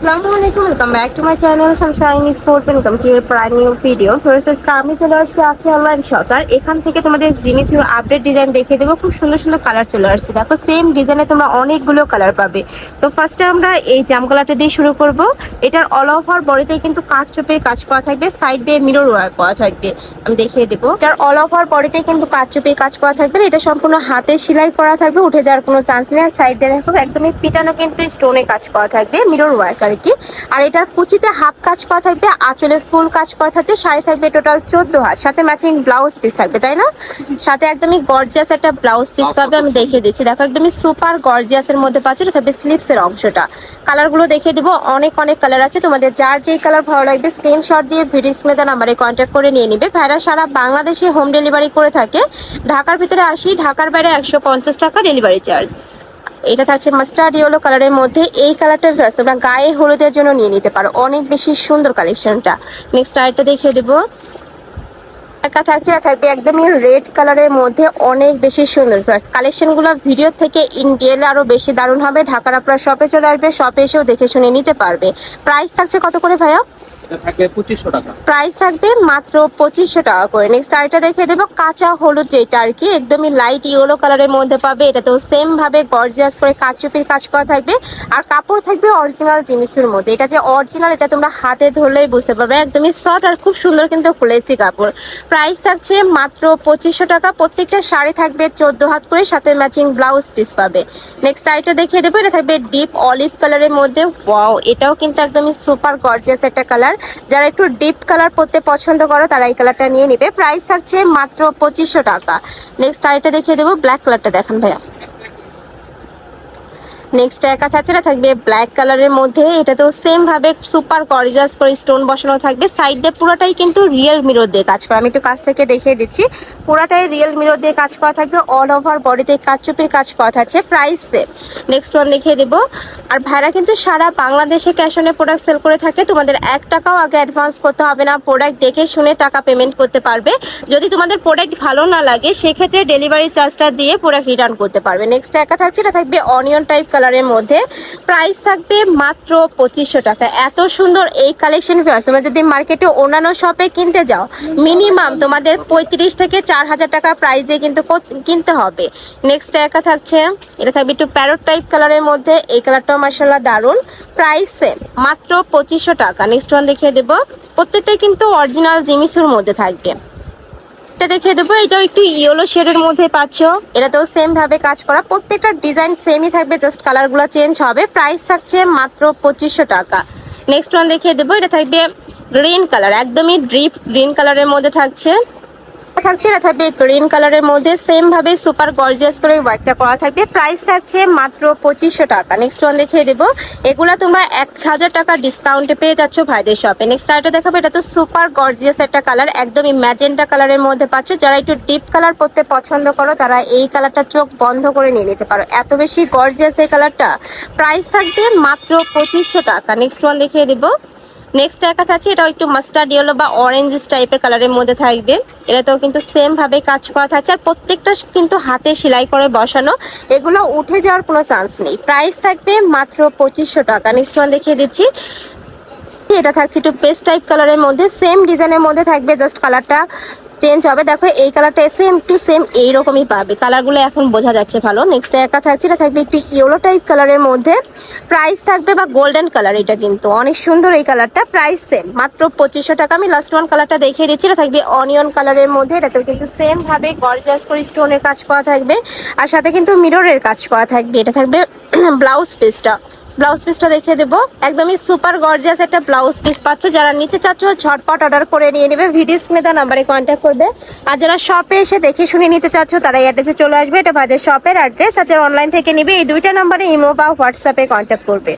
আসসালামু আলাইকুম, welcome back to my channel Sunshine sport. Welcome to A brand new video. First আমি চলে আসছি আজকে অনলাইন শপ, আর এখান থেকে তোমাদের জিনিসের আপডেট ডিজাইন দেখিয়ে দেবো। খুব সুন্দর সুন্দর কালার চলে আসছে, দেখো সেম ডিজাইনে তোমরা অনেকগুলো কালার পাবে। তো ফার্স্টে আমরা এই জাম কালারটা দিয়ে শুরু করব। এটার অল ওভার বডিতে কিন্তু কাঠচোপের কাজ করা থাকবে, সাইড দিয়ে মিরর ওয়ার্ক করা থাকবে। আমি দেখিয়ে দেবো, এটার অল ওভার বডিতে কিন্তু কাঠচোপের কাজ করা থাকবে। এটা সম্পূর্ণ হাতে সেলাই করা থাকবে, উঠে যাওয়ার কোনো চান্স নেই। আর সাইড দিয়ে দেখো একদমই পিটানো কিন্তু স্টোনে কাজ করা থাকবে, মিরর ওয়ার্ক আর কি। আর এটার কুচিতে হাফ কাজ করা থাকবে, আঁচলে ফুল কাজ করা থাকছে। শাড়ি থাকবে টোটাল 14 হাত, সাথে ম্যাচিং ব্লাউজ পিস থাকবে, তাই না? সাথে একদমই গর্জিয়াস একটা ব্লাউজ পিস পাবে। আমি দেখিয়ে দিচ্ছি, দেখো একদমই সুপার গর্জিয়াসের মধ্যে পাচ্ছ। এটা থাকবে স্লিপসের অংশটা। কালারগুলো দেখিয়ে দিব, অনেক কালার আছে। তোমাদের যার যেই কালার ভালো লাগবে স্ক্রিনশট দিয়ে ভিডিও স্ক্রিনে দেওয়া নাম্বারে কন্ট্যাক্ট করে নিয়ে নিবে। ভাইরা সারা বাংলাদেশে হোম ডেলিভারি করে থাকে। ঢাকার ভিতরে 80, ঢাকার বাইরে 150 টাকা ডেলিভারি চার্জ। এটা থাকছে মাস্টার্ড ইয়েলো কালারের মধ্যে। এই কালারটা তোমরা গায়ে হলুদের জন্য নিয়ে নিতে পারো, অনেক বেশি সুন্দর কালেকশনটা। নেক্সট আরেকটা দেখিয়ে দেবো, একটা থাকবে একদমই রেড কালারের মধ্যে, অনেক বেশি সুন্দর। কালেকশনগুলো ভিডিও থেকে ইন রিয়েল আরো বেশি দারুণ হবে। ঢাকার আপনার শপে চলে আসবে, শপে এসেও দেখে শুনে নিতে পারবে। প্রাইস থাকছে কত করে ভাইয়া? প্রাইস থাকবে মাত্র 2500 টাকা করে। নেক্সট আরেকটা দেখিয়ে দেবো, কাঁচা হলুদ, যেটা আর কি একদমই লাইট ইয়েলো কালারের মধ্যে পাবে। এটাতেও সেম ভাবে গর্জিয়াস করে কাঠচুপির কাজ করা থাকবে, আর কাপড় থাকবে অরিজিনাল জিনিসের মধ্যে। এটা যে অরিজিনাল এটা তোমরা হাতে ধরলেই বুঝতে পারবে, একদমই সফট আর খুব সুন্দর কিন্তু ক্লেসি কাপড়। প্রাইস থাকছে মাত্র 2500 টাকা। প্রত্যেকটা শাড়ি থাকবে 14 হাত করে, সাথে ম্যাচিং ব্লাউজ পিস পাবে। নেক্সট আরেকটা দেখিয়ে দেবো, এটা থাকবে ডিপ অলিভ কালারের মধ্যে। ওয়াও, এটাও কিন্তু একদমই সুপার গর্জিয়াস একটা কালার। যারা একটু ডিপ কালার পরতে পছন্দ করো তারা এই কালারটা নিয়ে নিবে। প্রাইস থাকছে মাত্র 2500 টাকা। নেক্সট আরেকটা দেখিয়ে দেবো, ব্ল্যাক কালারটা দেখান ভাইয়া। নেক্সট একা থাকছে, এটা থাকবে ব্ল্যাক কালারের মধ্যে। এটাতেও সেম ভাবে সুপার গর্জিয়াস করে স্টোন বসানো থাকবে। সাইড দিয়ে পুরোটাই কিন্তু রিয়েল মিরর দিয়ে কাজ করা। আমি একটু কাছ থেকে দেখিয়ে দিচ্ছি, পুরোটাই রিয়েল মিরর দিয়ে কাজ করা থাকবে। অল ওভার বডিতে কাঠচুপির কাজ করা থাকছে। Price same. নেক্সট ওয়ান দেখিয়ে দেবো। আর ভাইরা কিন্তু সারা বাংলাদেশে ক্যাশ অনে প্রোডাক্ট সেল করে থাকে। তোমাদের 1 টাকাও আগে অ্যাডভান্স করতে হবে না, প্রোডাক্ট দেখে শুনে টাকা পেমেন্ট করতে পারবে। যদি তোমাদের প্রোডাক্ট ভালো না লাগে সেক্ষেত্রে ডেলিভারি চার্জটা দিয়ে প্রোডাক্ট রিটার্ন করতে পারবে। নেক্সট একা থাকছে, এটা থাকবে অনিয়ন টাইপ কালারের মধ্যে। প্রাইস থাকবে মাত্র 2500 টাকা। এত সুন্দর এই কালেকশন তোমরা যদি মার্কেটে অন্যান্য শপে কিনতে যাও মিনিমাম তোমাদের 35 থেকে 4000 টাকা প্রাইস দিয়ে কিন্তু কিনতে হবে। নেক্সট একা থাকছে, এটা থাকবে একটু প্যারট টাইপ কালারের মধ্যে। এই কালারটাও মাশাআল্লাহ দারুন। প্রাইস সেম, মাত্র 2500 টাকা। নেক্সট ওয়ান দেখিয়ে দেবো, প্রত্যেকটাই কিন্তু অরিজিনাল জিনিসের মধ্যে থাকবে। দেখিয়ে দেবো, এটাও একটু ইয়েলো শেডের মধ্যে পাচ্ছ। এটাতেও সেম ভাবে কাজ করা, প্রত্যেকটা ডিজাইন সেমই থাকবে, জাস্ট কালারগুলো চেঞ্জ হবে। প্রাইস থাকছে মাত্র 2500 টাকা। নেক্সট ওয়ান দেখিয়ে দেবো, এটা থাকবে গ্রিন কালার, একদমই ডিপ গ্রিন কালারের মধ্যে থাকছে। এটা থাকবে গ্রিন কালারের মধ্যে, সেম ভাবে সুপার গর্জিয়াস করে ওয়ার্কটা করা থাকবে। প্রাইস থাকছে মাত্র 2500 টাকা। নেক্সট ওয়ান দেখিয়ে দেবো, এগুলা তোমরা 1000 টাকা ডিসকাউন্টে পেয়ে যাচ্ছ ভাইদের শপে। নেক্সট আরেকটা দেখাবো, এটা তো সুপার গর্জিয়াস একটা কালার, একদমই ম্যাজেন্টা কালারের মধ্যে পাচ্ছ। যারা একটু ডিপ কালার পরতে পছন্দ করো তারা এই কালারটা চোখ বন্ধ করে নিয়ে নিতে পারো, এত বেশি গর্জিয়াস এই কালারটা। প্রাইস থাকবে মাত্র 2500 টাকা। নেক্সট ওয়ান দেখিয়ে দেবো, নেক্সট একা থাকছে, এটাও একটু মাস্টার্ড ইয়েলো বা অরেঞ্জ টাইপের কালারের মধ্যে থাকবে। এটাতেও কিন্তু সেম ভাবে কাজ করা থাকছে, আর প্রত্যেকটা কিন্তু হাতে সেলাই করে বসানো, এগুলো উঠে যাওয়ার কোনো চান্স নেই। প্রাইস থাকবে মাত্র 2500 টাকা। নেক্সট ওয়ান দেখিয়ে দিচ্ছি, এটা থাকছে একটু পেস্ট টাইপ কালারের মধ্যে, সেম ডিজাইনের মধ্যে থাকবে, জাস্ট কালারটা চেঞ্জ হবে। দেখো এই কালারটা সেম টু সেম এইরকমই পাবে, কালারগুলো এখন বোঝা যাচ্ছে ভালো। নেক্সট একটা থাকছে, এটা থাকবে একটু ইয়েলো টাইপ কালারের মধ্যে। প্রাইস থাকবে বা গোল্ডেন কালার, এটা কিন্তু অনেক সুন্দর এই কালারটা। প্রাইস সেম, মাত্র 2500 টাকা। আমি লাস্ট ওয়ান কালারটা দেখিয়ে দিচ্ছি, এটা থাকবে অনিয়ন কালারের মধ্যে। এটাতেও কিন্তু সেম ভাবে গর্জিয়াস করে স্টোনের কাজ করা থাকবে, আর সাথে কিন্তু মিররের কাজ করা থাকবে। এটা থাকবে ব্লাউজ পিসটা, ব্লাউজ পিসটা দেখিয়ে দেবো, একদমই সুপার গর্জিয়াস একটা ব্লাউজ পিস পাচ্ছ। যারা নিতে চাচ্ছ ঝটপট অর্ডার করে নিয়ে নেবে, ভিডিও স্ক্রিনে দেওয়া নাম্বারে কন্ট্যাক্ট করবে। আর যারা শপে এসে দেখে শুনে নিতে চাচ্ছ তারা এই অ্যাড্রেসে চলে আসবে, এটা ভাইদের শপের অ্যাড্রেস। আর যারা অনলাইন থেকে নিবে এই দুইটা নাম্বারে ইমো বা হোয়াটসঅ্যাপে কন্ট্যাক্ট করবে।